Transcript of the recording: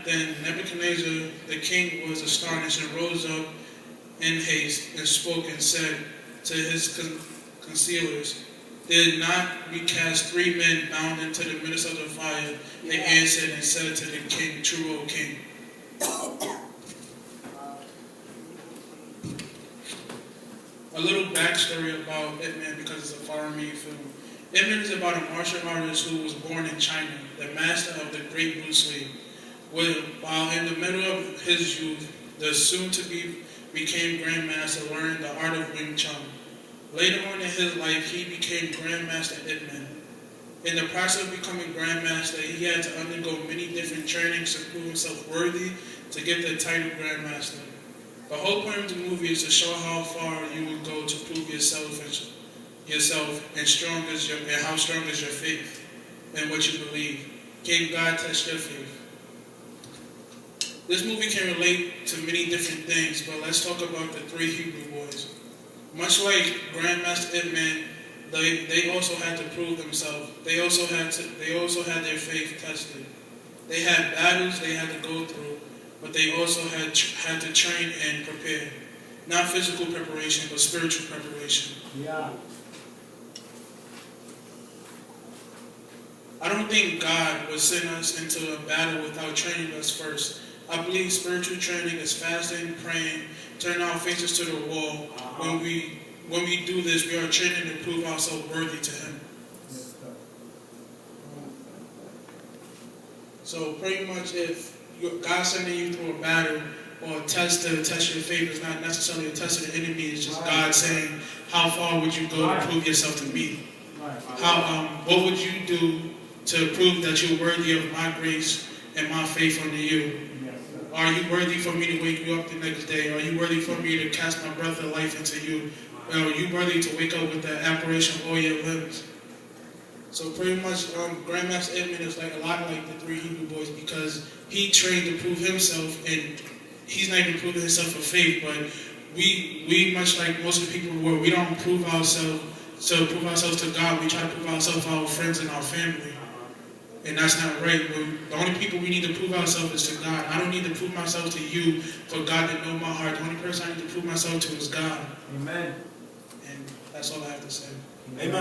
Then Nebuchadnezzar the king was astonished and rose up in haste and spoke and said to his concealers, "Did not we cast 3 men bound into the midst of the fire?" They answered and said to the king, "True, O king." A little backstory about Ip Man, because it's a foreign-made film. Ip Man is about a martial artist who was born in China, the master of the Great Bruce Lee. While in the middle of his youth, the soon-to-be became Grandmaster, learning the art of Wing Chun. Later on in his life, he became Grandmaster Ip Man. In the process of becoming Grandmaster, he had to undergo many different trainings to prove himself worthy to get the title Grandmaster. The whole point of the movie is to show how far you will go to prove yourself and how strong is your faith and what you believe. Can God test your faith? This movie can relate to many different things, but let's talk about the 3 Hebrew boys. Much like Grandmaster Ip Man, they also had to prove themselves. They also had their faith tested. They had battles they had to go through, but they also had to train and prepare. Not physical preparation, but spiritual preparation. Yeah. I don't think God would send us into a battle without training us first. I believe spiritual training is fasting, praying, turning our faces to the wall. When we do this, we are training to prove ourselves worthy to Him. So pretty much, if God's sending you through a battle or a test to test your faith, is not necessarily a test of the enemy. It's just God saying, "How far would you go to prove yourself to me? What would you do to prove that you're worthy of my grace and my faith unto you? Are you worthy for me to wake you up the next day? Are you worthy for me to cast my breath of life into you? Are you worthy to wake up with the apparition of all your limbs?" So pretty much, Grandmaster Ip Man is a lot like the 3 Hebrew boys, because he trained to prove himself, and he's not even proving himself for faith, but we much like most of the people in the world, we don't prove ourselves to God. We try to prove ourselves to our friends and our family. And that's not right. The only people we need to prove ourselves is to God. I don't need to prove myself to you for God to know my heart. The only person I need to prove myself to is God. Amen. And that's all I have to say. Amen.